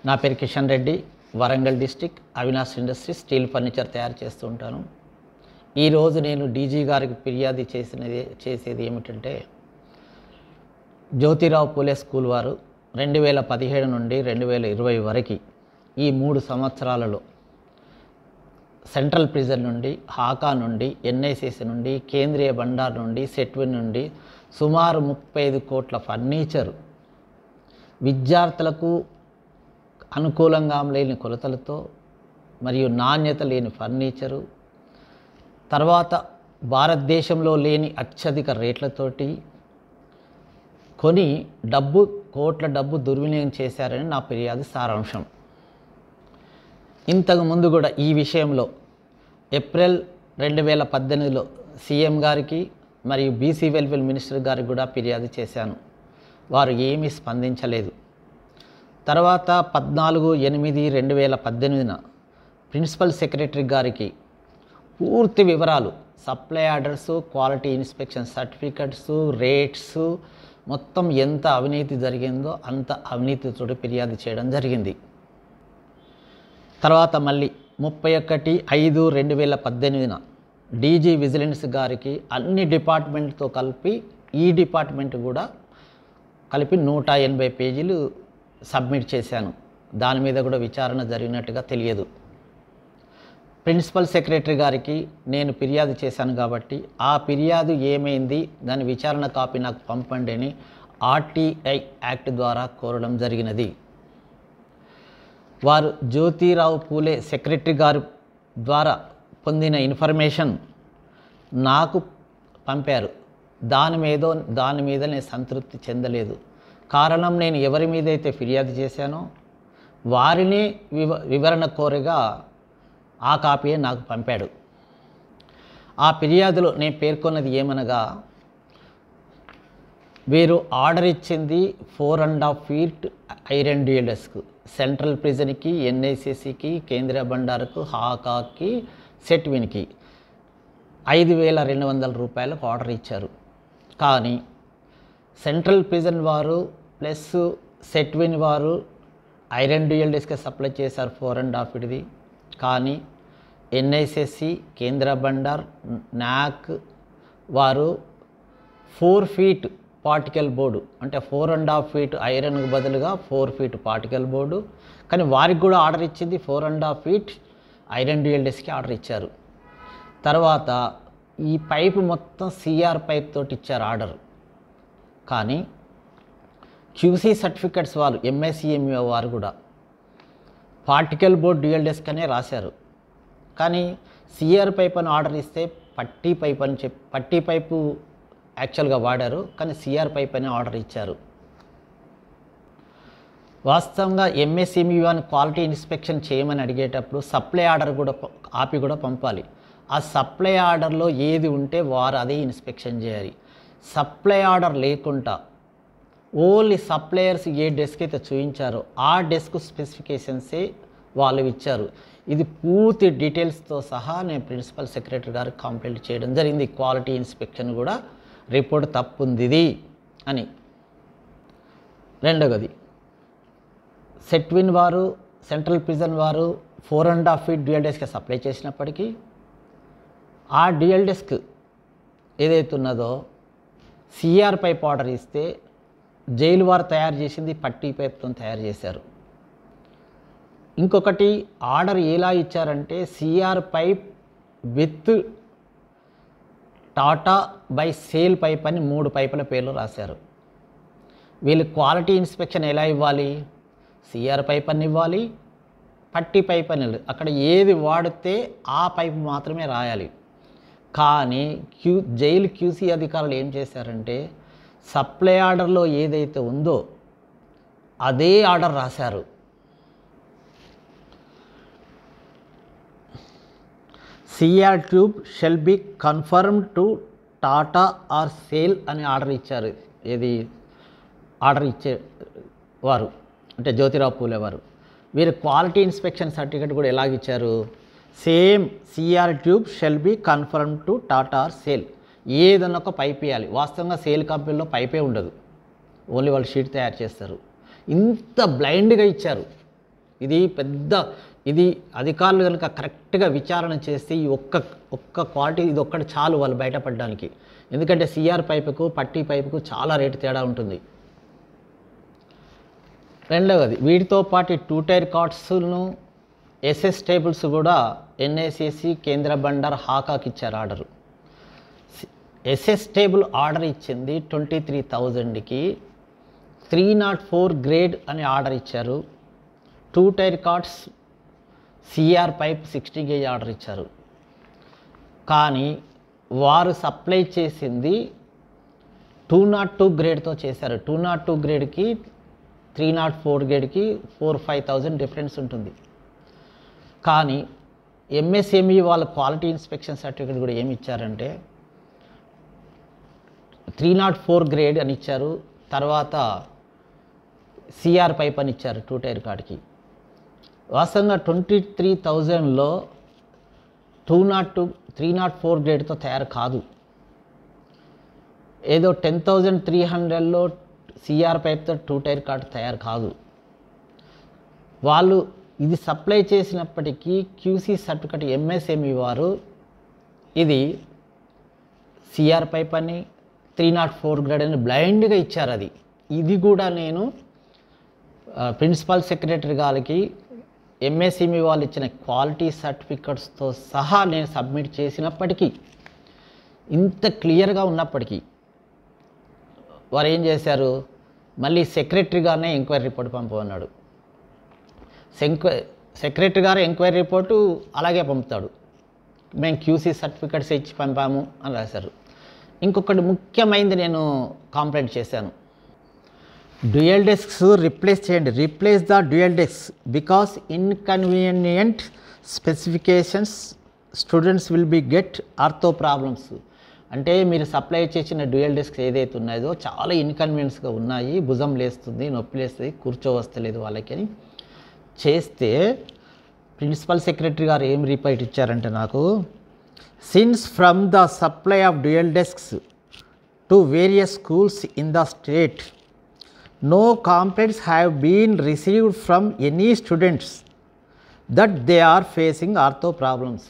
నా పేరు Kishan Reddy, Warangal district Avinash industries steel furniture తయారు చేస్తూ ఉంటాను. ఈరోజు నేను డీజీ గారికి ఫిర్యాదు చేసేది ఏమిటంటే, జ్యోతిరావు పూలే స్కూల్ వారు 2017 నుండి 2020 వరకు ఈ 3 సంవత్సరాలలో సెంట్రల్ ప్రిజన్ నుండి, హాకా నుండి, ఎన్ఐసిసి నుండి, కేంద్రీయ బండార్ నుండి, సెట్విన్ నుండి సుమారు 35 కోట్ల ఫర్నిచరు విద్యార్థులకు అనుకూలంగా లేని కొలతలతో మరియు నాణ్యత లేని ఫర్నిచరు, తర్వాత భారతదేశంలో లేని అత్యధిక రేట్లతోటి కొని కోట్ల డబ్బు దుర్వినియోగం చేశారని నా ఫిర్యాదు సారాంశం. ఇంతకుముందు కూడా ఈ విషయంలో ఏప్రిల్ 2018లో సీఎం గారికి మరియు బీసీ వెల్ఫేర్ మినిస్టర్ గారికి కూడా ఫిర్యాదు చేశాను. వారు ఏమీ స్పందించలేదు. తర్వాత 14/8/2018న ప్రిన్సిపల్ సెక్రటరీ గారికి పూర్తి వివరాలు, supply orders, quality inspection certificates, rates, మొత్తం ఎంత అవినీతి జరిగిందో అంత అవినీతితో ఫిర్యాదు చేయడం జరిగింది. తర్వాత మళ్ళీ 31/5/2018న డీజీ విజిలెన్స్ గారికి అన్ని డిపార్ట్మెంట్తో కలిపి ఈ డిపార్ట్మెంట్ కూడా కలిపి 180 పేజీలు సబ్మిట్ చేశాను. దాని మీద కూడా విచారణ జరిగినట్టుగా తెలియదు. ప్రిన్సిపల్ సెక్రటరీ గారికి నేను ఫిర్యాదు చేశాను కాబట్టి ఆ ఫిర్యాదు ఏమైంది, దాని విచారణ కాపీ నాకు పంపండి అని ఆర్టీఐ యాక్ట్ ద్వారా కోరడం జరిగినది. వారు జ్యోతిరావు పూలే సెక్రటరీ గారు ద్వారా పొందిన ఇన్ఫర్మేషన్ నాకు పంపారు. దాని మీద నేను సంతృప్తి చెందలేదు. కారణం, నేను ఎవరి మీద అయితే ఫిర్యాదు చేశానో వారిని వివరణ కోరగా ఆ కాపీయే నాకు పంపాడు. ఆ ఫిర్యాదులో నేను పేర్కొన్నది ఏమనగా, వీరు ఆర్డర్ ఇచ్చింది 4.5 feet iron dual desk central ప్రిజన్కి, ఎన్ఐసిసికి, కేంద్ర బండార్కు, హాకాకి, సెట్విన్కి 5,200 రూపాయలకు ఆర్డర్ ఇచ్చారు. కానీ సెంట్రల్ ప్రిజన్ వారు ప్లస్ సెట్విన్ వారు ఐరన్ డ్యూయల్ డెస్క్ సప్లై చేశారు 4.5 feetది. కానీ ఎన్ఐసిసి, కేంద్ర బండార్, నాక్ వారు 4 feet పార్టికల్ బోర్డు, అంటే 4.5 feet ఐరన్కు బదులుగా 4 feet పార్టికల్ బోర్డు, కానీ వారికి కూడా ఆర్డర్ ఇచ్చింది 4.5 feet ఐరన్ డ్యూయల్ డెస్క్కి ఆర్డర్ ఇచ్చారు. తర్వాత ఈ పైపు మొత్తం సిఆర్ పైప్ తోటి ఇచ్చారు ఆర్డర్. కానీ క్యూసీ సర్టిఫికెట్స్ వాళ్ళు, ఎంఎస్సిఎంఈ వారు కూడా పార్టికల్ బోర్డ్ డ్యూయల్ డెస్క్ అనే రాశారు. కానీ సిఆర్ పైప్ అని ఆర్డర్ ఇస్తే పట్టీ పైప్ అని పట్టీ పైపు యాక్చువల్గా వాడారు, కానీ సిఆర్ పైప్ అని ఆర్డర్ ఇచ్చారు. వాస్తవంగా ఎంఎస్సిఎంఈ అని క్వాలిటీ ఇన్స్పెక్షన్ చేయమని అడిగేటప్పుడు సప్లై ఆర్డర్ కూడా కాపీ కూడా పంపాలి. ఆ సప్లై ఆర్డర్లో ఏది ఉంటే వారు అదే ఇన్స్పెక్షన్ చేయాలి. సప్లై ఆర్డర్ లేకుండా ఓన్లీ సప్లయర్స్ ఏ డెస్క్ అయితే చూపించారో ఆ డెస్క్ స్పెసిఫికేషన్సే వాళ్ళు ఇచ్చారు. ఇది పూర్తి డీటెయిల్స్తో సహా నేను ప్రిన్సిపల్ సెక్రటరీ గారికి కంప్లైంట్ చేయడం జరిగింది. క్వాలిటీ ఇన్స్పెక్షన్ కూడా రిపోర్ట్ తప్పుంది అని. రెండవది, సెట్విన్ వారు, సెంట్రల్ ప్రిజన్ వారు 4.5 feet డ్యూయల్ డెస్క్ సప్లై చేసినప్పటికీ ఆ డ్యూయల్ డెస్క్ ఏదైతే ఉన్నదో సిఆర్ పైప్ ఆర్డర్ ఇస్తే జైలు వారు తయారు చేసింది పట్టీ పైప్తో తయారు చేశారు. ఇంకొకటి ఆర్డర్ ఎలా ఇచ్చారంటే CR pipe with tata bye sale pipe అని 3 పైపుల పేర్లు రాశారు. వీళ్ళు క్వాలిటీ ఇన్స్పెక్షన్ ఎలా ఇవ్వాలి? సిఆర్ పైప్ అని ఇవ్వాలి, పట్టీ పైప్ అని, అక్కడ ఏది వాడితే ఆ పైపు మాత్రమే రాయాలి. కానీ జైలు క్యూసీ అధికారులు ఏం చేశారంటే సప్లై ఆర్డర్లో ఏదైతే ఉందో అదే ఆర్డర్ రాశారు. CR tube shall be confirm to Tata or sale అని ఆర్డర్ ఇచ్చారు. ఏది ఆర్డర్ ఇచ్చే వారు అంటే జ్యోతిరావు పూలే వారు. వీరు క్వాలిటీ ఇన్స్పెక్షన్ సర్టిఫికేట్ కూడా ఎలాగిచ్చారు? Same CR tube shall be confirm to Tata or SAIL, ఏదన్నా ఒక పైప్ వేయాలి. వాస్తవంగా సేల్ కంపెనీలో పైపే ఉండదు, ఓన్లీ వాళ్ళు షీట్ తయారు చేస్తారు. ఇంత బ్లైండ్గా ఇచ్చారు. ఇది పెద్ద, ఇది అధికారులు కనుక కరెక్ట్గా విచారణ చేస్తే ఈ ఒక్క క్వాలిటీ ఇది ఒక్కటి చాలు వాళ్ళు బయటపడడానికి. ఎందుకంటే సిఆర్ పైపుకు పట్టీ పైపుకు చాలా రేటు తేడా ఉంటుంది. రెండవది, వీటితో పాటు 2 టైర్ కార్డ్స్ను ఎస్ఎస్ టేబుల్స్ కూడా ఎన్ఐసిసి, కేంద్ర బండార్, హాకాకి ఇచ్చారు ఆర్డరు. ఎస్ఎస్ టేబుల్ ఆర్డర్ ఇచ్చింది 23,000కి, 304 గ్రేడ్ అని ఆర్డర్ ఇచ్చారు. 2 tier cards CR pipe 60 gauge order ఇచ్చారు. కానీ వారు సప్లై చేసింది 202 గ్రేడ్తో చేశారు. 202 గ్రేడ్కి 304 గ్రేడ్కి 4-5,000 డిఫరెన్స్ ఉంటుంది. కానీ ఎంఎస్ఎంఈ వాళ్ళ క్వాలిటీ ఇన్స్పెక్షన్ సర్టిఫికేట్ కూడా ఏమి ఇచ్చారంటే 304 గ్రేడ్ అని ఇచ్చారు. తర్వాత సిఆర్ పైప్ అని ఇచ్చారు 2 టైర్ కార్డ్కి. వాస్తవంగా 23,000లో 304 గ్రేడ్తో తయారు కాదు. ఏదో 10,300లో సిఆర్ పైప్తో 2 టైర్ కార్డ్ తయారు కాదు. వాళ్ళు ఇది సప్లై చేసినప్పటికీ క్యూసీ సర్టిఫికేట్ ఎంఎస్ఎంఈ వారు ఇది సిఆర్ పైప్ అని 304 గ్రేడ్ అని బ్లైండ్గా ఇచ్చారు. ఇది కూడా నేను ప్రిన్సిపల్ సెక్రటరీ గారికి ఎంఎస్ఎంఈ వాళ్ళు ఇచ్చిన క్వాలిటీ సర్టిఫికెట్స్తో సహా నేను సబ్మిట్ చేసినప్పటికీ, ఇంత క్లియర్గా ఉన్నప్పటికీ వారు ఏం చేశారు, మళ్ళీ సెక్రటరీ గారినే ఎంక్వైరీ రిపోర్ట్ పంపమన్నాడు. సెక్రటరీ గారు ఎంక్వైరీ రిపోర్టు అలాగే పంపుతాడు, మేము క్యూసీ సర్టిఫికెట్స్ ఇచ్చి పంపాము అని రాశారు. ఇంకొకటి ముఖ్యమైనది నేను కంప్లైంట్ చేశాను, డ్యూయల్ డెస్క్స్ రిప్లేస్ చేయండి. Replace the dual desk because inconvenient specifications students will be get ortho problems. అంటే మీరు సప్లై చేసిన డ్యూయల్ డెస్క్ ఏదైతే ఉన్నాయో చాలా ఇన్కన్వీనియన్స్గా ఉన్నాయి, భుజం లేస్తుంది, నొప్పి లేస్తుంది, కూర్చోవస్తలేదు వాళ్ళకి అని చేస్తే ప్రిన్సిపల్ సెక్రటరీ గారు ఏం రిపోర్ట్ ఇచ్చారంటే నాకు, since from the supply of dual desks to various schools in the state no complaints have been received from any students that they are facing ortho problems.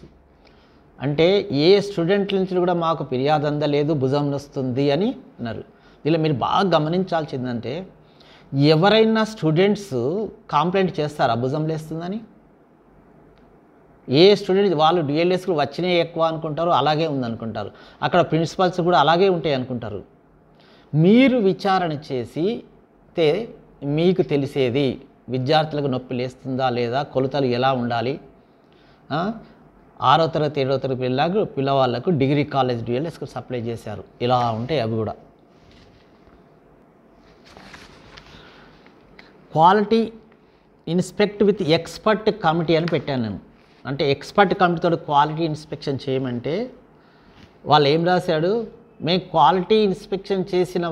అంటే ఏ స్టూడెంట్ నుంచి కూడా మాకు ఫిర్యాదు అందలేదు, భుజం నొస్తుంది అని అన్నారు. ఇలా మీరు బాగా గమనించాల్సిందంటే ఎవరైనా స్టూడెంట్స్ కంప్లైంట్ చేస్తారా భుజం లేస్తుందని? ఏ స్టూడెంట్ వాళ్ళు డ్యూయల్ఎస్లు వచ్చినాయి ఎక్కువ అనుకుంటారు, అలాగే ఉందనుకుంటారు. అక్కడ ప్రిన్సిపల్స్ కూడా అలాగే ఉంటాయి అనుకుంటారు. మీరు విచారణ చేసి మీకు తెలిసేది విద్యార్థులకు నొప్పి లేస్తుందా లేదా, కొలతలు ఎలా ఉండాలి, 6వ తరగతి 7వ తరగతి పిల్లవాళ్ళకు డిగ్రీ కాలేజ్ డ్యూయల్ఎస్కు సప్లై చేశారు. ఇలా ఉంటాయి అవి కూడా. Quality inspect with expert committee అని పెట్టాను నేను. అంటే ఎక్స్పర్ట్ కమిటీతో క్వాలిటీ ఇన్స్పెక్షన్ చేయమంటే వాళ్ళు ఏం రాశాడు, మేము క్వాలిటీ ఇన్స్పెక్షన్ చేసిన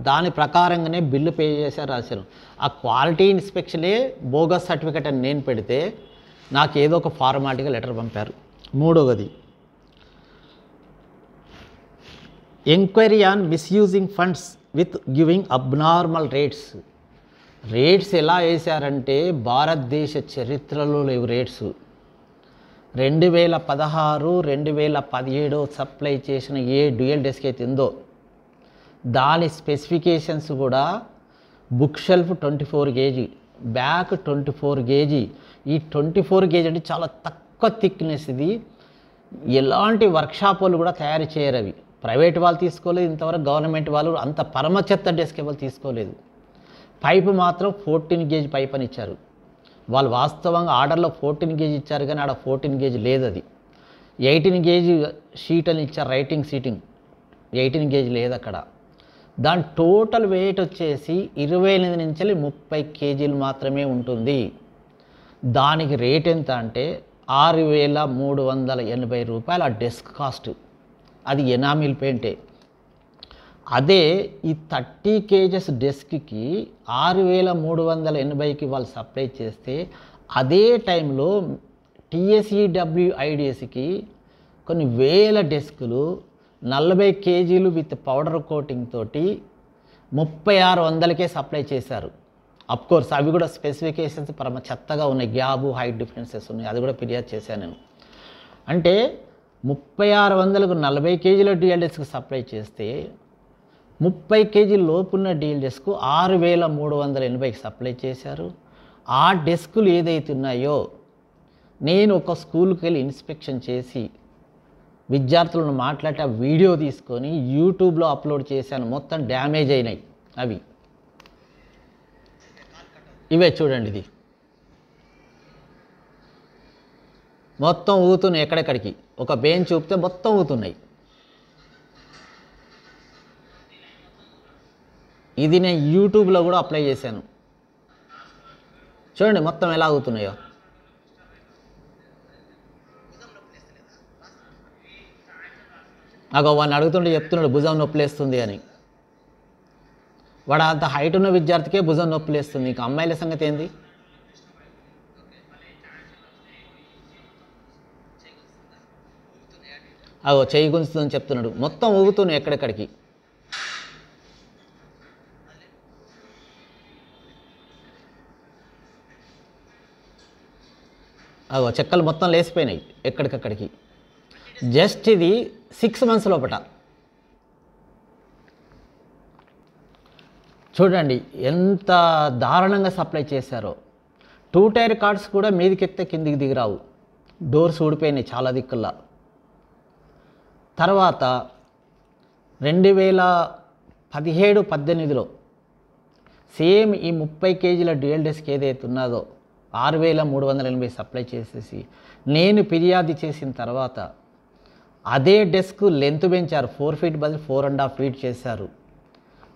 దాని ప్రకారంగానే బిల్లు పే చేశారు రాశారు. ఆ క్వాలిటీ ఇన్స్పెక్షనే బోగస్ సర్టిఫికేట్ అని నేను పెడితే నాకు ఏదో ఒక ఫార్మాలిటీగా లెటర్ పంపారు. మూడవది, enquiry on misusing funds with giving abnormal rates. Rates ఎలా వేశారంటే భారతదేశ చరిత్రలో లేవు రేట్స్. 2016, 2017 సప్లై చేసిన ఏ డ్యూయల్ డెస్క్ అయితే ఉందో దాని స్పెసిఫికేషన్స్ కూడా book shelf 24 KG, back 24 KG. ఈ 24 కేజీ అంటే చాలా తక్కువ థిక్నెస్. ఇది ఎలాంటి వర్క్షాప్ వాళ్ళు కూడా తయారు చేయరు. అవి ప్రైవేట్ వాళ్ళు తీసుకోలేదు ఇంతవరకు, గవర్నమెంట్ వాళ్ళు అంత పరమచెత్త డెస్క్ ఎవరు తీసుకోలేదు. పైపు మాత్రం 14 గేజ్ పైప్ అని ఇచ్చారు. వాళ్ళు వాస్తవంగా ఆర్డర్లో 14 గేజ్ ఇచ్చారు, కానీ ఆడ 14 గేజ్ లేదు. అది 18 గేజ్ షీట్ అని ఇచ్చారు, రైటింగ్ సీటింగ్ 18 గేజ్ లేదు అక్కడ. దాని టోటల్ వెయిట్ వచ్చేసి 28 నుంచి 30 కేజీలు మాత్రమే ఉంటుంది. దానికి రేట్ ఎంత అంటే 6,380 రూపాయలు ఆ డెస్క్ కాస్ట్. అది ఎనామిల్ పెయింటే. అదే ఈ 30 కేజెస్ డెస్క్కి 6,380కి వాళ్ళు సప్లై చేస్తే, అదే టైంలో TSEWIDSకి కొన్ని వేల డెస్కులు 40 కేజీలు విత్ పౌడర్ కోటింగ్ తోటి 3,600కే సప్లై చేశారు. కోర్స్ అవి కూడా స్పెసిఫికేషన్స్ పరమ చెత్తగా ఉన్నాయి, గ్యాబు హైట్ డిఫరెన్సెస్ ఉన్నాయి, అది కూడా ఫిర్యాదు చేశాను నేను. అంటే 3600కు 40 కేజీల డ్యూయల్ డెస్క్ సప్లై చేస్తే 30 కేజీల లోపున్న డ్యూయల్ డెస్క్ 6380కి సప్లై చేశారు. ఆ డెస్కులు ఏదైతే ఉన్నాయో నేను ఒక స్కూల్కి వెళ్ళి ఇన్స్పెక్షన్ చేసి విద్యార్థులను మాట్లాడి ఆ వీడియో తీసుకొని యూట్యూబ్లో అప్లోడ్ చేశాను. మొత్తం డ్యామేజ్ అయినాయి అవి. ఇవే చూడండి, ఇది మొత్తం ఊగుతున్నాయి ఎక్కడెక్కడికి. ఒక బెంచ్ చూపితే మొత్తం ఊగుతున్నాయి. ఇది నేను యూట్యూబ్లో కూడా అప్లై చేశాను. చూడండి మొత్తం ఎలా ఊగుతున్నాయో. నాకు వాడిని అడుగుతుంటే చెప్తున్నాడు భుజం నొప్పిలేస్తుంది అని. వాడు అంత హైట్ ఉన్న విద్యార్థికే భుజం నొప్పిలేస్తుంది, ఇంకా అమ్మాయిల సంగతి ఏంది? అగో చెయ్యి గుంజుతుందని చెప్తున్నాడు. మొత్తం ఊగుతున్నాయి ఎక్కడెక్కడికి. అగో చెక్కలు మొత్తం లేసిపోయినాయి ఎక్కడికక్కడికి. జస్ట్ ఇది 6 months లోపట. చూడండి ఎంత దారుణంగా సప్లై చేశారో. 2 టైర్ కార్డ్స్ కూడా మీదికెత్తే కిందికి దిగిరావు, డోర్స్ ఊడిపోయినాయి చాలా దిక్కుల్లా. తర్వాత 2017-18లో సేమ్ ఈ 30 కేజీల డ్యూయల్ డెస్క్ ఏదైతే ఉన్నదో 6380 సప్లై చేసేసి నేను ఫిర్యాదు చేసిన తర్వాత అదే డెస్క్ లెంత్ పెంచారు. 4 feet బదులు 4.5 feet చేశారు.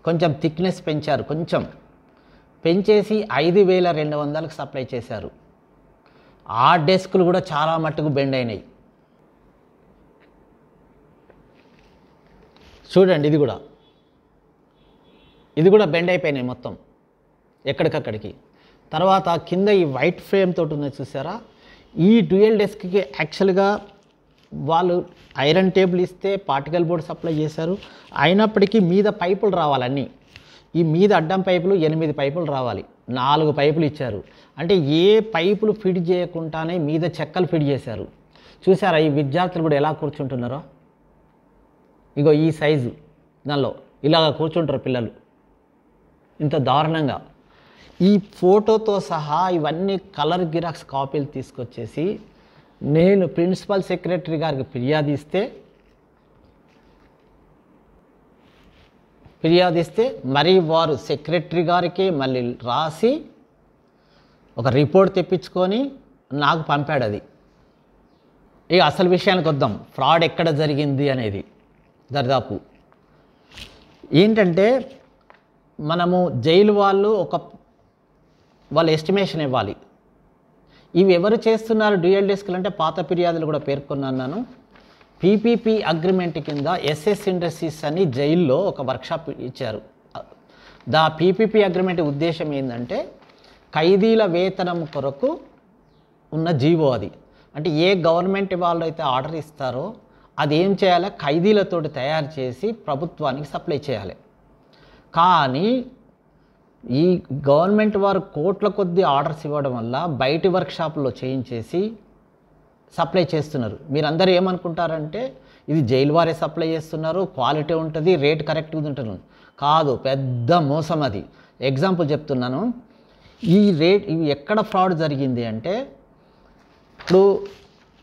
కొంచెం థిక్నెస్ పెంచారు, కొంచెం పెంచేసి 5200కి సప్లై చేశారు. ఆ డెస్క్లు కూడా చాలా మట్టుకు బెండ్ అయినాయి. చూడండి ఇది కూడా బెండ్ అయిపోయినాయి మొత్తం ఎక్కడికక్కడికి. తర్వాత కింద ఈ వైట్ ఫ్రేమ్ తోటి ఉన్నది చూసారా, ఈ డ్యూయల్ డెస్క్కి యాక్చువల్గా వాళ్ళు ఐరన్ టేబుల్ ఇస్తే పార్టికల్ బోర్డ్ సప్లై చేశారు. అయినప్పటికీ మీద పైపులు రావాలన్నీ. ఈ మీద అడ్డం పైపులు 8 పైపులు రావాలి, 4 పైపులు ఇచ్చారు. అంటే ఏ పైపులు ఫిట్ చేయకుండానే మీద చెక్కలు ఫిట్ చేశారు. చూసారా ఈ విద్యార్థులు కూడా ఎలా కూర్చుంటున్నారో. ఇగో ఈ సైజు దానిలో ఇలాగ కూర్చుంటారు పిల్లలు ఇంత దారుణంగా. ఈ ఫోటోతో సహా ఇవన్నీ కలర్ జిరాక్స్ కాపీలు తీసుకొచ్చేసి నేను ప్రిన్సిపల్ సెక్రటరీ గారికి ఫిర్యాదిస్తే మరి వారు సెక్రటరీ గారికి మళ్ళీ రాసి ఒక రిపోర్ట్ తెప్పించుకొని నాకు పంపాడు. అది ఇక అసలు విషయానికి వద్దాం, ఫ్రాడ్ ఎక్కడ జరిగింది అనేది. దరిదాపు ఏంటంటే మనము జైలు వాళ్ళు ఎస్టిమేషన్ ఇవ్వాలి. ఇవి ఎవరు చేస్తున్నారు డ్యూయల్ డెస్క్లు అంటే పాత ఫిర్యాదులు కూడా పేర్కొన్నాను. పీపీపీ అగ్రిమెంట్ కింద ఎస్ఎస్ ఇండస్ట్రీస్ అని జైల్లో ఒక వర్క్షాప్ ఇచ్చారు. పీపీపీ అగ్రిమెంట్ ఉద్దేశం ఏంటంటే ఖైదీల వేతనం కొరకు ఉన్న జీవో అది. అంటే ఏ గవర్నమెంట్ వాళ్ళు అయితే ఆర్డర్ ఇస్తారో అది ఏం చేయాలి, ఖైదీలతోటి తయారు చేసి ప్రభుత్వానికి సప్లై చేయాలి. కానీ ఈ గవర్నమెంట్ వారు కోట్ల కొద్దీ ఆర్డర్స్ ఇవ్వడం వల్ల బయటి వర్క్షాపుల్లో చేయించేసి సప్లై చేస్తున్నారు. మీరందరూ ఏమనుకుంటారంటే ఇది జైలు వారే సప్లై చేస్తున్నారు, క్వాలిటీ ఉంటుంది, రేట్ కరెక్ట్గా ఉంటుంది. కాదు, పెద్ద మోసం అది. ఎగ్జాంపుల్ చెప్తున్నాను. ఇవి ఎక్కడ ఫ్రాడ్ జరిగింది అంటే ఇప్పుడు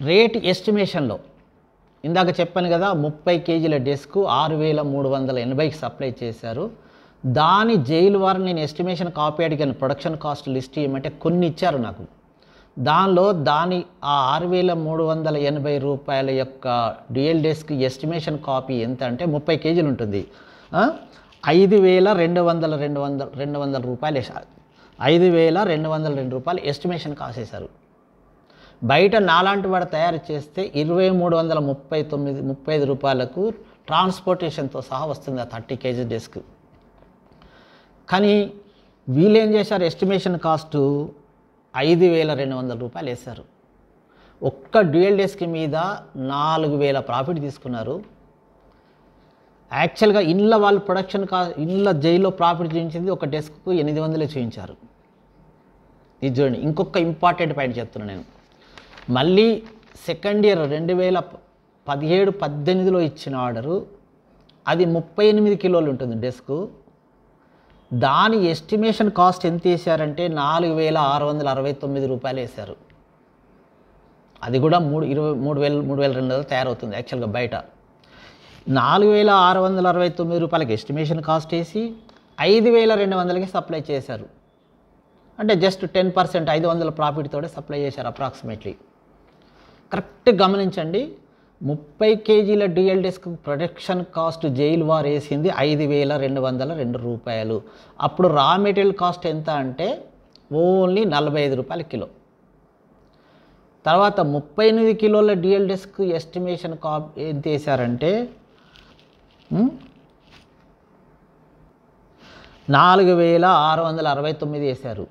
రేట్ ఎస్టిమేషన్లో ఇందాక చెప్పాను కదా 30 కేజీల డెస్క్ 6380కి సప్లై చేశారు. దాని జైలు వారిని నేను ఎస్టిమేషన్ కాపీ అడిగాను, ప్రొడక్షన్ కాస్ట్ లిస్ట్ ఇవ్వమంటే కొన్ని ఇచ్చారు నాకు. దానిలో ఆ 6380 రూపాయల యొక్క డ్యూయల్ డెస్క్ ఎస్టిమేషన్ కాపీ ఎంత అంటే 30 కేజీలు ఉంటుంది. 5202 రూపాయలు 5202 రూపాయలు ఎస్టిమేషన్ కాసేశారు. బయట నాలాంటి వాడు తయారు చేస్తే 2335 రూపాయలకు ట్రాన్స్పోర్టేషన్తో సహా వస్తుంది ఆ 30 కేజీ డెస్క్. కానీ వీళ్ళు ఏం చేశారు, ఎస్టిమేషన్ కాస్టు 5200 రూపాయలు వేశారు. ఒక్క డ్యూయల్ డెస్క్ మీద 4000 ప్రాఫిట్ తీసుకున్నారు. యాక్చువల్గా ఇండ్ల వాళ్ళు ప్రొడక్షన్ ఇండ్ల జైల్లో ప్రాఫిట్ చూపించింది ఒక డెస్క్కు 800 చూపించారు. ఇది చూడండి, ఇంకొక ఇంపార్టెంట్ పాయింట్ చెప్తున్నాను నేను. మళ్ళీ సెకండ్ ఇయర్ 2017-18లో ఇచ్చిన ఆర్డరు, అది 38 కిలోలు ఉంటుంది డెస్క్. దాని ఎస్టిమేషన్ కాస్ట్ ఎంత వేసారంటే 4,669 రూపాయలు వేశారు. అది కూడా 3,200 తయారవుతుంది యాక్చువల్గా బయట. 4,669 రూపాయలకి ఎస్టిమేషన్ కాస్ట్ వేసి 5,200కి సప్లై చేశారు. అంటే జస్ట్ 10%, 500 ప్రాఫిట్ తోటే సప్లై చేశారు అప్రాక్సిమేట్లీ. కరెక్ట్ గమనించండి, 30 కేజీల dual desk production cost jail war వేసింది 5,202 రూపాయలు. అప్పుడు రా మెటీరియల్ కాస్ట్ ఎంత అంటే ఓన్లీ 45 రూపాయల కిలో. తర్వాత 38 కిలోల డ్యూయల్ డెస్క్ ఎస్టిమేషన్ ఎంత వేశారంటే 4,669 వేశారు.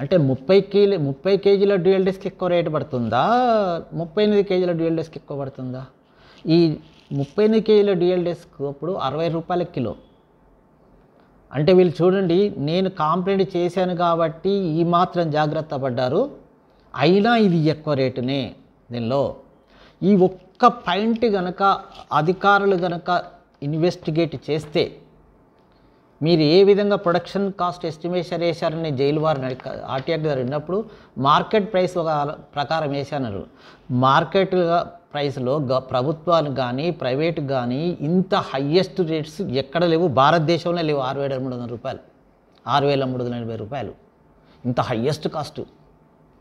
అంటే 30 కేజీల డ్యూయల్ డెస్క్ ఎక్కువ రేటు పడుతుందా, 38 కేజీల డ్యూయల్ డెస్క్ ఎక్కువ పడుతుందా? ఈ 38 కేజీల డ్యూయల్ డెస్క్ అప్పుడు 60 రూపాయల కిలో. అంటే వీళ్ళు చూడండి, నేను కాంప్లైంట్ చేశాను కాబట్టి ఈ మాత్రం జాగ్రత్త పడ్డారు, అయినా ఇది ఎక్కువ రేటునే. దీనిలో ఈ ఒక్క పాయింట్ కనుక అధికారులు కనుక ఇన్వెస్టిగేట్ చేస్తే, మీరు ఏ విధంగా ప్రొడక్షన్ కాస్ట్ ఎస్టిమేషన్ వేశారని జైలు వారు ఆర్టీఆర్ గారు ఉన్నప్పుడు మార్కెట్ ప్రైస్ ఒక ప్రకారం వేశారు. మార్కెట్ ప్రైస్లో ప్రభుత్వాలు కానీ ప్రైవేట్ కానీ ఇంత హయ్యెస్ట్ రేట్స్ ఎక్కడ లేవు, భారతదేశంలో లేవు. 6,300 రూపాయలు, 6,380 రూపాయలు ఇంత హయ్యెస్ట్ కాస్ట్.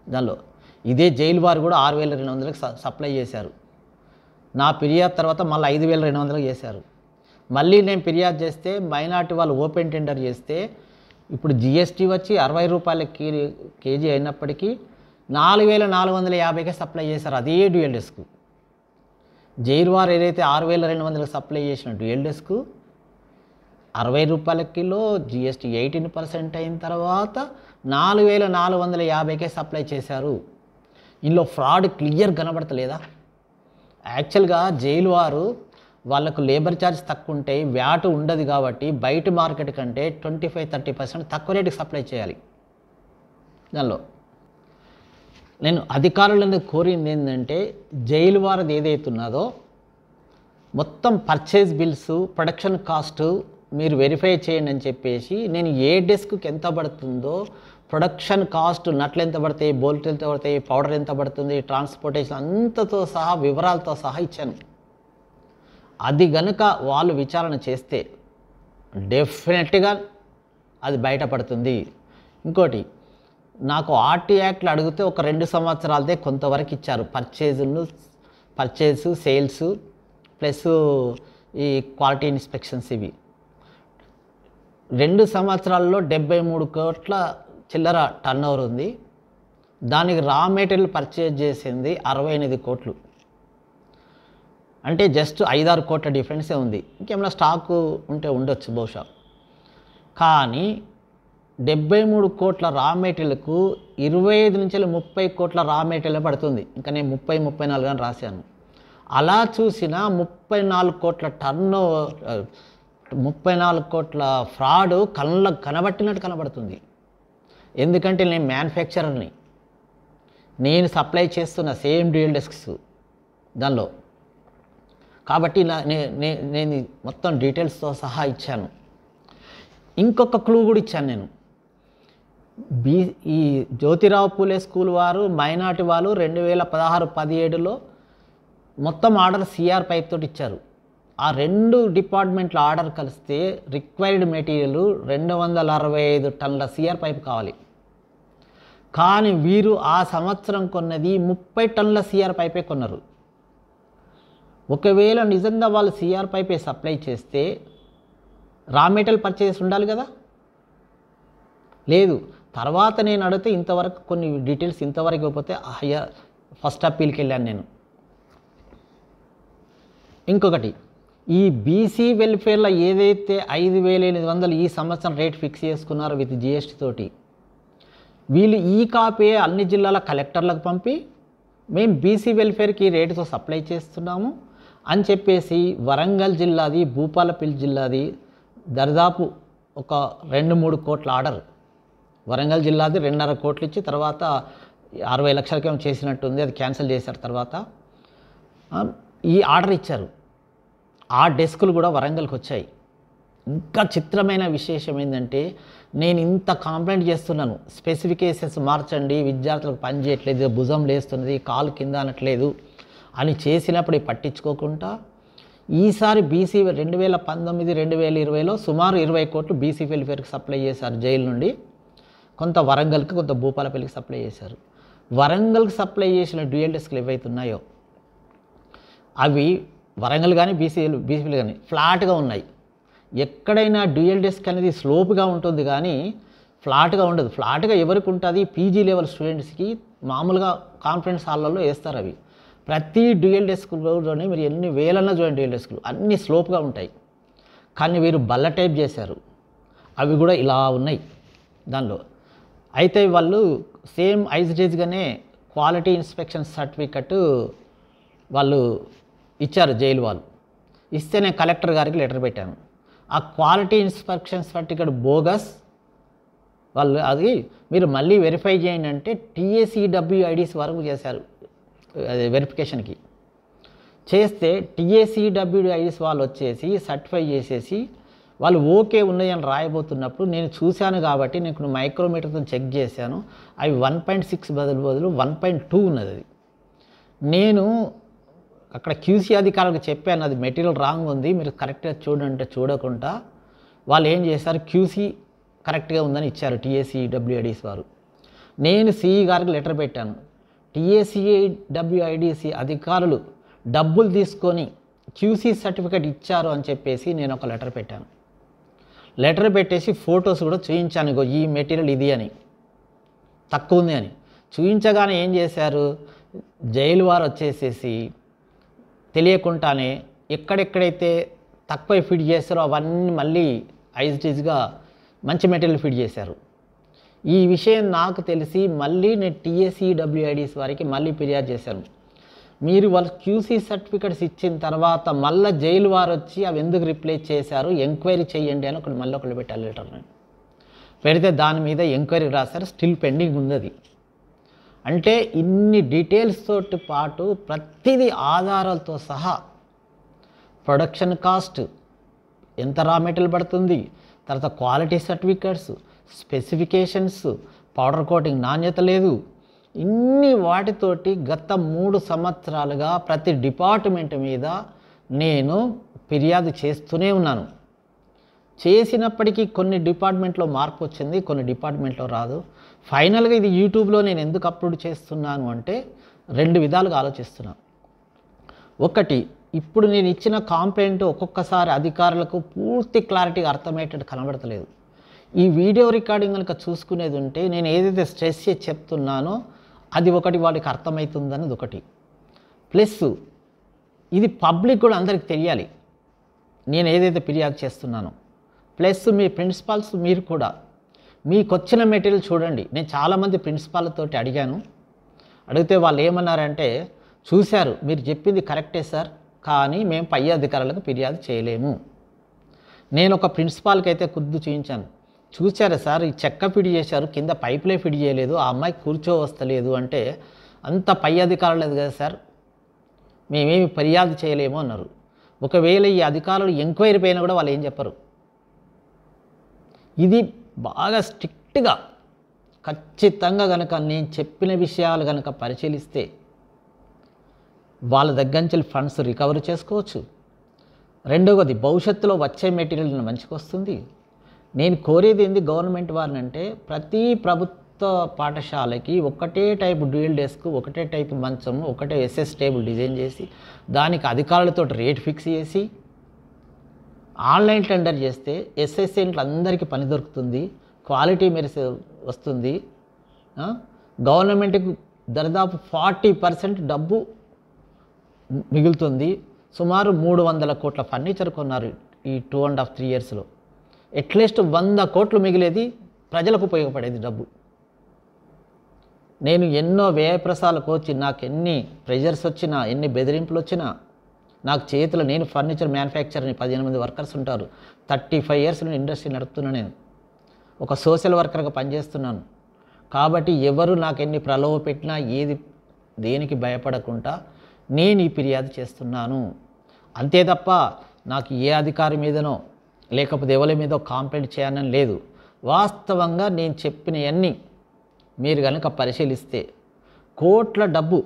దానిలో ఇదే జైలు వారు కూడా 6,200కి సప్లై చేశారు. నా ఫిర్యాదు తర్వాత మళ్ళీ 5,200కి చేశారు. మళ్ళీ నేను ఫిర్యాదు చేస్తే మైనార్టీ వాళ్ళు ఓపెన్ టెండర్ చేస్తే ఇప్పుడు జిఎస్టీ వచ్చి 60 రూపాయల కేజీ అయినప్పటికీ 4,450కే సప్లై చేశారు. అదే డ్యూయల్ డెస్క్. జైలు వారు ఏదైతే 6,200కి సప్లై చేసిన డ్యూయల్ డెస్క్ 60 రూపాయల కిలో, జిఎస్టీ 18% అయిన తర్వాత 4,450కే సప్లై చేశారు. ఇందులో ఫ్రాడ్ క్లియర్ కనబడతలేదా? యాక్చువల్గా జైలు వారు వాళ్ళకు లేబర్ ఛార్జ్ తక్కువ ఉంటాయి, వ్యాట్ ఉండదు కాబట్టి బయట మార్కెట్ కంటే 25-30% తక్కువ రేటుకి సప్లై చేయాలి. దానిలో నేను అధికారులను కోరింది ఏంటంటే, జైలు వారిది ఏదైతే ఉన్నదో మొత్తం పర్చేజ్ బిల్స్, ప్రొడక్షన్ కాస్ట్ మీరు వెరిఫై చేయండి అని చెప్పేసి, నేను ఏ డెస్క్కి ఎంత పడుతుందో ప్రొడక్షన్ కాస్ట్, నట్లు ఎంత పడతాయి, బోల్ట్ ఎంత పడతాయి, పౌడర్ ఎంత పడుతుంది, ట్రాన్స్పోర్టేషన్ అంతతో సహా వివరాలతో సహా ఇచ్చాను. అది గనుక వాళ్ళు విచారణ చేస్తే డెఫినెట్గా అది బయటపడుతుంది. ఇంకోటి, నాకు ఆర్టీ యాక్ట్లు అడిగితే ఒక 2 సంవత్సరాలదే కొంతవరకు ఇచ్చారు. పర్చేసు, సేల్స్ ప్లస్ ఈ క్వాలిటీ ఇన్స్పెక్షన్స్. ఇవి 2 సంవత్సరాల్లో 73 కోట్ల చిల్లర టర్న్ ఓవర్ ఉంది. దానికి రా మెటీరియల్ పర్చేజ్ చేసింది 68 కోట్లు. అంటే జస్ట్ 5-6 కోట్ల డిఫరెన్సే ఉంది. ఇంకేమైనా స్టాకు ఉంటే ఉండొచ్చు బహుశా. కానీ 73 కోట్ల రా మెటీరియల్కు 25 నుంచి 30 కోట్ల రా మెటీరియల్ పడుతుంది. ఇంకా నేను 30-34 అని రాశాను. అలా చూసిన 34 కోట్ల టర్న్, 34 కోట్ల ఫ్రాడ్ కళ్ళకు కనబట్టినట్టు కనబడుతుంది. ఎందుకంటే నేను మ్యానుఫ్యాక్చరర్ని, నేను సప్లై చేస్తున్న సేమ్ డ్యూయల్ డెస్క్స్ దానిలో. కాబట్టి నేను మొత్తం డీటెయిల్స్తో సహా ఇచ్చాను. ఇంకొక క్లూ కూడా ఇచ్చాను నేను. ఈ జ్యోతిరావు పూలే స్కూల్ వారు, మైనార్టీ వాళ్ళు 2016-17లో మొత్తం ఆర్డర్ సిఆర్ పైప్ తోటి ఇచ్చారు. ఆ 2 డిపార్ట్మెంట్ల ఆర్డర్ కలిస్తే రిక్వైర్డ్ మెటీరియల్ 265 టన్నుల సిఆర్ పైప్ కావాలి. కానీ వీరు ఆ సంవత్సరం కొన్నది 30 టన్నుల సిఆర్ పైపే కొన్నారు. ఒకవేళ నిజంగా వాళ్ళు సిఆర్ పైపే సప్లై చేస్తే రా మెటీరియల్ పర్చేస్ ఉండాలి కదా, లేదు. తర్వాత నేను అడిగితే ఇంతవరకు కొన్ని డీటెయిల్స్ ఇంతవరకు ఇవ్వకపోతే ఫస్ట్ అప్పీల్కి వెళ్ళాను నేను. ఇంకొకటి, ఈ బీసీ వెల్ఫేర్లో ఏదైతే 5,800 ఈ సంవత్సరం రేట్ ఫిక్స్ చేసుకున్నారో విత్ జిఎస్టీ తోటి, వీళ్ళు ఈ కాపీ అన్ని జిల్లాల కలెక్టర్లకు పంపి మేము బీసీ వెల్ఫేర్కి రేటుతో సప్లై చేస్తున్నాము అని చెప్పేసి వరంగల్ జిల్లాది, భూపాలపల్లి జిల్లాది దాదాపు ఒక 2-3 కోట్ల ఆర్డర్ వరంగల్ జిల్లాది 2.5 కోట్లు ఇచ్చి తర్వాత 60 లక్షలకేమో చేసినట్టుంది, అది క్యాన్సిల్ చేశారు. తర్వాత ఈ ఆర్డర్ ఇచ్చారు. ఆ డెస్కులు కూడా వరంగల్కి వచ్చాయి. ఇంకా చిత్రమైన విశేషం ఏంటంటే, నేను ఇంత కంప్లైంట్ చేస్తున్నాను, స్పెసిఫికేషన్స్ మార్చండి, విద్యార్థులకు పని చేయట్లేదు, భుజం లేస్తున్నది, కాలు కింద అనట్లేదు అని చేసినప్పుడు పట్టించుకోకుండా ఈసారి బీసీ 2019, 2020లో సుమారు 20 కోట్లు బీసీ వెల్ఫేర్కి సప్లై చేశారు జైలు నుండి. కొంత వరంగల్కి, కొంత భూపాలపల్లికి సప్లై చేశారు. వరంగల్కి సప్లై చేసిన డ్యూయల్ డెస్క్లు ఏవైతే ఉన్నాయో అవి వరంగల్ కానీ బీసీలు కానీ ఫ్లాట్గా ఉన్నాయి. ఎక్కడైనా డ్యూయల్ డెస్క్ అనేది స్లోప్గా ఉంటుంది కానీ ఫ్లాట్గా ఉండదు. ఫ్లాట్గా ఎవరికి ఉంటుంది? పీజీ లెవెల్ స్టూడెంట్స్కి మామూలుగా కాన్ఫరెన్స్ హాల్లలో వేస్తారు. అవి ప్రతి డ్యూయల్ డెస్క్లోనే మీరు ఎన్ని వేలన్నా చూడండి, డ్యూయల్ డెస్క్లు అన్నీ స్లోప్గా ఉంటాయి. కానీ వీరు బల్ల టైప్ చేశారు, అవి కూడా ఇలా ఉన్నాయి దానిలో. అయితే వాళ్ళు సేమ్ ఐజ్డేజ్గానే క్వాలిటీ ఇన్స్పెక్షన్ సర్టిఫికెట్ వాళ్ళు ఇచ్చారు జైలు వాళ్ళు. ఇస్తే నేను కలెక్టర్ గారికి లెటర్ పెట్టాను. ఆ క్వాలిటీ ఇన్స్పెక్షన్ సర్టిఫికెట్ బోగస్. వాళ్ళు అది మీరు మళ్ళీ వెరిఫై చేయండి అంటే TACWIDs వరకు చేశారు. అది వెరిఫికేషన్కి చేస్తే TACWIDs వాళ్ళు వచ్చేసి సర్టిఫై చేసేసి వాళ్ళు ఓకే ఉన్నాయని రాయబోతున్నప్పుడు నేను చూశాను కాబట్టి నేను మైక్రోమీటర్తో చెక్ చేశాను. అవి 1.6 బదులు 1.2 ఉన్నది. అది నేను అక్కడ QC అధికారులకు చెప్పాను, అది మెటీరియల్ రాంగ్ ఉంది, మీరు కరెక్ట్గా చూడంటే చూడకుండా వాళ్ళు ఏం చేశారు, QC కరెక్ట్గా ఉందని ఇచ్చారు TACWIDs వారు. నేను CE గారికి లెటర్ పెట్టాను. TACWIDs అధికారులు డబ్బులు తీసుకొని QC సర్టిఫికేట్ ఇచ్చారు అని చెప్పేసి నేను ఒక లెటర్ పెట్టాను. లెటర్ పెట్టేసి ఫొటోస్ కూడా చూపించాను, ఇగో ఈ మెటీరియల్ ఇది అని, తక్కువ ఉంది అని. చూపించగానే ఏం చేశారు, జైలు వారు వచ్చేసేసి తెలియకుండానే ఎక్కడెక్కడైతే తక్కువ ఫిట్ చేస్తారో అవన్నీ మళ్ళీ ఐజ్డీజ్గా మంచి మెటీరియల్ ఫిట్ చేశారు. ఈ విషయం నాకు తెలిసి మళ్ళీ నేను TACWIDs వారికి మళ్ళీ ఫిర్యాదు చేశాను. మీరు వాళ్ళు QC సర్టిఫికెట్స్ ఇచ్చిన తర్వాత మళ్ళీ జైలు వారు వచ్చి అవి ఎందుకు రిప్లేస్ చేశారు, ఎంక్వైరీ చేయండి అని ఒకళ్ళు పెట్టాలి లెటర్. పెడితే దాని మీద ఎంక్వైరీ రాశారు, స్టిల్ పెండింగ్ ఉంది అది. అంటే ఇన్ని డీటెయిల్స్ తోటి పాటు ప్రతిదీ ఆధారాలతో సహా ప్రొడక్షన్ కాస్ట్, ఎంత రా మెటీరియల్ పడుతుంది, తర్వాత quality certificates, specifications, powder coating నాణ్యత లేదు, ఇన్ని వాటితోటి గత 3 సంవత్సరాలుగా ప్రతి డిపార్ట్మెంట్ మీద నేను ఫిర్యాదు చేస్తూనే ఉన్నాను. చేసినప్పటికీ కొన్ని డిపార్ట్మెంట్లో మార్పు వచ్చింది, కొన్ని డిపార్ట్మెంట్లో రాదు. ఫైనల్గా ఇది యూట్యూబ్లో నేను ఎందుకు అప్లోడ్ చేస్తున్నాను అంటే 2 విధాలుగా ఆలోచిస్తున్నాను. ఒకటి, ఇప్పుడు నేను ఇచ్చిన కాంప్లైంట్ ఒక్కొక్కసారి అధికారులకు పూర్తి క్లారిటీగా అర్థమయ్యేటట్టు కనబడతలేదు. ఈ వీడియో రికార్డింగ్ కనుక చూసుకునేది ఉంటే నేను ఏదైతే స్ట్రెస్ చేసి చెప్తున్నానో అది ఒకటి వాళ్ళకి అర్థమవుతుందనేది ఒకటి. ప్లస్ ఇది పబ్లిక్ కూడా అందరికీ తెలియాలి నేను ఏదైతే ఫిర్యాదు చేస్తున్నానో. ప్లస్ మీ ప్రిన్సిపాల్స్ మీరు కూడా మీకు వచ్చిన మెటీరియల్ చూడండి. నేను చాలామంది ప్రిన్సిపాల్తోటి అడిగాను, అడిగితే వాళ్ళు ఏమన్నారంటే, చూశారు మీరు చెప్పింది కరెక్టే సార్, కానీ మేము పై అధికారులకు ఫిర్యాదు చేయలేము. నేను ఒక ప్రిన్సిపాల్కి అయితే కుద్దు చూపించాను, చూశారా సార్ ఈ చెక్క ఫిట్ చేశారు, కింద పైపులే ఫిట్ చేయలేదు, ఆ అమ్మాయి కూర్చోవస్తలేదు అంటే అంత పై అధికారులు లేదు కదా సార్, మేమేమి ఫిర్యాదు చేయలేము అన్నారు. ఒకవేళ ఈ అధికారులు ఎంక్వైరీ పైన కూడా వాళ్ళు ఏం చెప్పరు. ఇది బాగా స్ట్రిక్ట్గా ఖచ్చితంగా కనుక నేను చెప్పిన విషయాలు కనుక పరిశీలిస్తే వాళ్ళ దగ్గర నుంచి ఫండ్స్ రికవర్ చేసుకోవచ్చు. రెండవది, భవిష్యత్తులో వచ్చే మెటీరియల్ మంచిగా వస్తుంది. నేను కోరేది ఏంది గవర్నమెంట్ వారిని అంటే, ప్రతి ప్రభుత్వ పాఠశాలకి ఒకటే టైపు డ్యూయల్ డెస్క్, ఒకటే టైపు మంచము, ఒకటే SS టేబుల్ డిజైన్ చేసి దానికి అధికారులతో రేట్ ఫిక్స్ చేసి ఆన్లైన్ టెండర్ చేస్తే SSNట్లు అందరికీ పని దొరుకుతుంది, క్వాలిటీ మెరిసి వస్తుంది. గవర్నమెంట్కి దాదాపు 40% డబ్బు మిగులుతుంది. సుమారు 300 కోట్ల ఫర్నిచర్ కొన్నారు ఈ 2.5-3 ఇయర్స్లో. అట్లీస్ట్ 100 కోట్లు మిగిలేది ప్రజలకు ఉపయోగపడేది డబ్బు. నేను ఎన్నో వ్యయప్రసాలకు వచ్చి నాకు ఎన్ని ప్రెజర్స్ వచ్చినా, ఎన్ని బెదిరింపులు వచ్చినా, నాకు చేతిలో నేను ఫర్నిచర్ మ్యానుఫ్యాక్చర్ని 18 మంది వర్కర్స్ ఉంటారు. 35 ఇయర్స్ నేను ఇండస్ట్రీ నడుపుతున్నా. నేను ఒక సోషల్ వర్కర్గా పనిచేస్తున్నాను. కాబట్టి ఎవరు నాకు ఎన్ని ప్రలోభ పెట్టినా దేనికి భయపడకుండా నేను ఈ ఫిర్యాదు చేస్తున్నాను. అంతే తప్ప నాకు ఏ అధికారి మీదనో లేకపోతే ఎవరి మీదో కంప్లైంట్ చేయాలని లేదు. వాస్తవంగా నేను చెప్పినవన్నీ మీరు కనుక పరిశీలిస్తే కోట్ల డబ్బు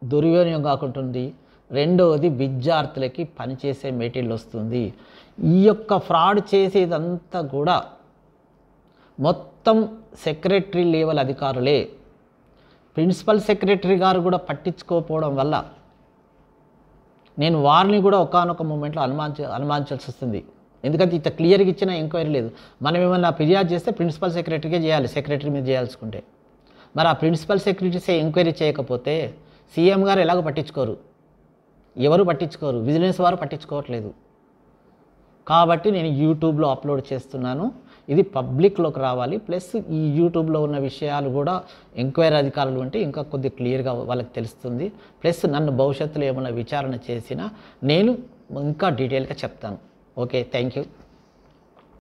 దుర్వినియోగం కాకుంటుంది. రెండవది విద్యార్థులకి పనిచేసే మెటీరియల్ వస్తుంది. ఈ యొక్క ఫ్రాడ్ చేసేదంతా కూడా మొత్తం సెక్రటరీ లెవెల్ అధికారులే. ప్రిన్సిపల్ సెక్రటరీ గారు కూడా పట్టించుకోకపోవడం వల్ల నేను వారిని కూడా ఒకానొక మూమెంట్లో అనుమానించాల్సి వస్తుంది. ఎందుకంటే ఇంత క్లియర్గా ఇచ్చిన ఎంక్వైరీ లేదు. మనం ఏమన్నా ఫిర్యాదు చేస్తే ప్రిన్సిపల్ సెక్రటరీకే చేయాలి, సెక్రటరీ మీద చేయాల్సుకుంటే. మరి ఆ ప్రిన్సిపల్ సెక్రటరీ ఎంక్వైరీ చేయకపోతే సీఎం గారు ఎలాగో పట్టించుకోరు, ఎవరు పట్టించుకోరు, విజిలెన్స్ వారు పట్టించుకోవట్లేదు. కాబట్టి నేను యూట్యూబ్లో అప్లోడ్ చేస్తున్నాను. ఇది పబ్లిక్లోకి రావాలి. ప్లస్ ఈ యూట్యూబ్లో ఉన్న విషయాలు కూడా ఎంక్వైరీ అధికారులు ఉంటే ఇంకా కొద్దిగా క్లియర్గా వాళ్ళకి తెలుస్తుంది. ప్లస్ నన్ను భవిష్యత్తులో ఏమైనా విచారణ చేసినా నేను ఇంకా డీటెయిల్గా చెప్తాను. Okay, thank you.